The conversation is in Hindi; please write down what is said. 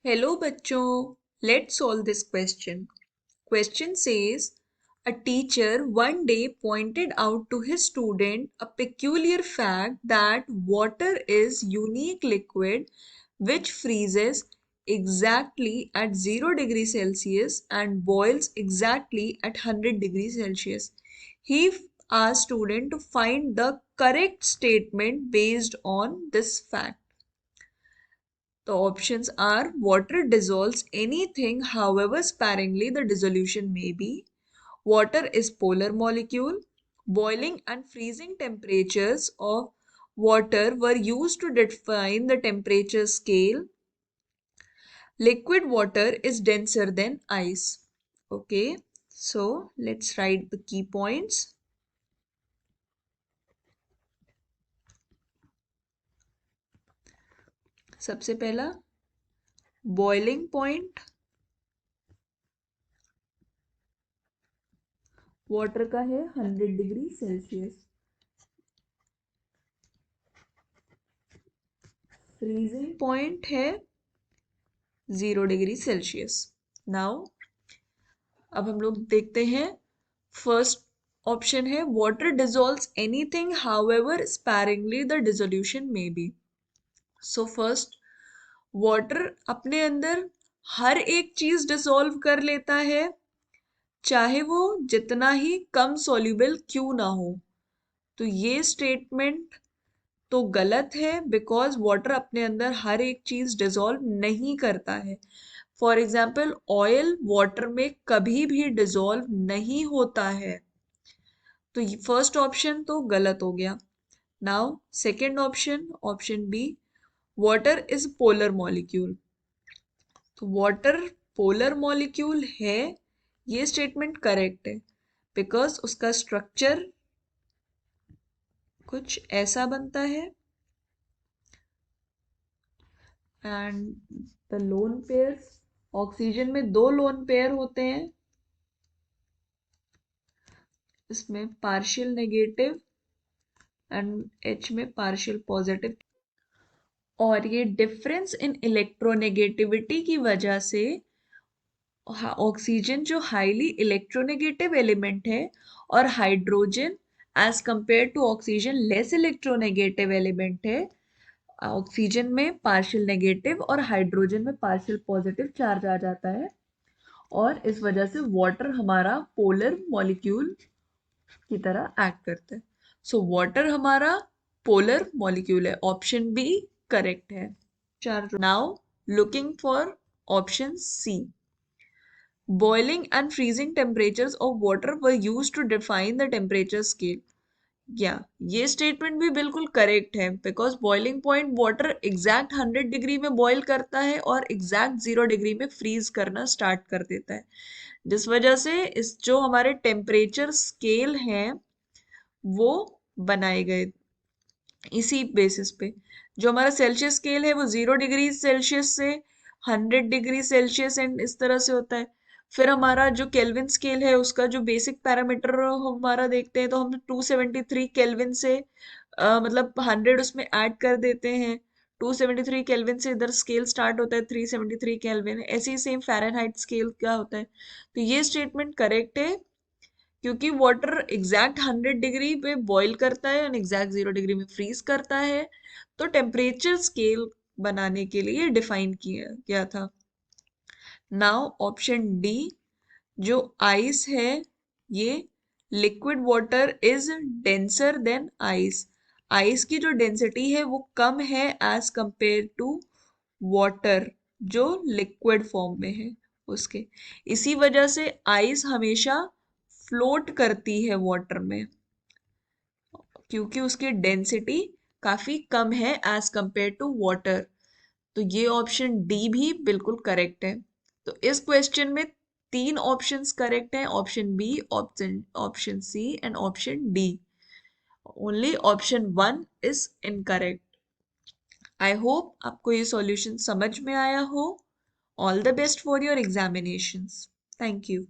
Hello bachcho, let's solve this question. Question says, a teacher one day pointed out to his student a peculiar fact that water is unique liquid which freezes exactly at 0 degrees Celsius and boils exactly at 100 degrees Celsius. He asked student to find the correct statement based on this fact. The options are water dissolves anything however sparingly the dissolution may be. Water is polar molecule. Boiling and freezing temperatures of water were used to define the temperature scale. Liquid water is denser than ice. Okay, so let's write the key points. सबसे पहला boiling point वाटर का है 100 डिग्री सेल्सियस. फ्रीजिंग पॉइंट है 0 डिग्री सेल्सियस. नाउ अब हम लोग देखते हैं. फर्स्ट ऑप्शन है water dissolves anything however sparingly the dissolution may be. So first, water अपने अंदर हर एक चीज डिसॉल्व कर लेता है, चाहे वो जितना ही कम सॉल्युबल क्यों ना हो. तो ये स्टेटमेंट तो गलत है बिकॉज वाटर अपने अंदर हर एक चीज डिसॉल्व नहीं करता है. फॉर एग्जाम्पल ऑयल वाटर में कभी भी डिसॉल्व नहीं होता है. तो फर्स्ट ऑप्शन तो गलत हो गया. Now second option, option B, water is polar molecule. तो वाटर पोलर मॉलिक्यूल है, ये स्टेटमेंट करेक्ट है बिकॉज उसका स्ट्रक्चर कुछ ऐसा बनता है and the lone pairs, oxygen में 2 लोन पेयर होते हैं, इसमें पार्शियल नेगेटिव एंड H में पार्शियल पॉजिटिव. और ये डिफरेंस इन इलेक्ट्रोनेगेटिविटी की वजह से ऑक्सीजन जो हाईली इलेक्ट्रोनेगेटिव एलिमेंट है और hydrogen as compare to oxygen less electronegative element है. ऑक्सीजन में पार्शियल नेगेटिव और हाइड्रोजन में पार्शियल पॉजिटिव चार्ज आ जाता है और इस वजह से वाटर हमारा पोलर मॉलिक्यूल की तरह एक्ट करता है. सो वाटर हमारा पोलर मॉलिक्यूल है. ऑप्शन बी करेक्ट है. Now looking for option C. Boiling and freezing temperatures of water were used to define the temperature scale. ये स्टेटमेंट भी बिल्कुल करेक्ट है because boiling point water exact 100 degree में बॉईल करता है और एग्जैक्ट 0 डिग्री में फ्रीज करना स्टार्ट कर देता है, जिस वजह से इस जो हमारे टेम्परेचर स्केल हैं वो बनाए गए इसी बेसिस पे. जो हमारा सेल्सियस स्केल है वो 0 डिग्री सेल्सियस से 100 डिग्री सेल्सियस एंड इस तरह से होता है. फिर हमारा जो केल्विन स्केल है उसका जो बेसिक पैरामीटर हमारा देखते हैं तो हम 273 केल्विन से मतलब 100 उसमें ऐड कर देते हैं. 273 केल्विन से इधर स्केल स्टार्ट होता है 373 केल्विन. ऐसे ही सेम फ़ारेनहाइट स्केल का होता है. तो ये स्टेटमेंट करेक्ट है क्योंकि वाटर एग्जैक्ट 100 डिग्री पे बॉईल करता है और एग्जैक्ट 0 डिग्री में फ्रीज करता है. तो टेम्परेचर स्केल बनाने के लिए डिफाइन किया गया था. नाउ ऑप्शन डी, जो आइस है ये liquid water is denser then ice. Ice की जो डेंसिटी है वो कम है एज कंपेयर टू वाटर जो लिक्विड फॉर्म में है उसके. इसी वजह से आइस हमेशा फ्लोट करती है वाटर में क्योंकि उसकी डेंसिटी काफी कम है एज कंपेयर टू वाटर. तो ये ऑप्शन डी भी बिल्कुल करेक्ट है. तो इस क्वेश्चन में 3 ऑप्शंस करेक्ट हैं, option B, option C and option D. Only option 1 is incorrect. I hope आपको ये सॉल्यूशन समझ में आया हो. All the best for your examinations. Thank you.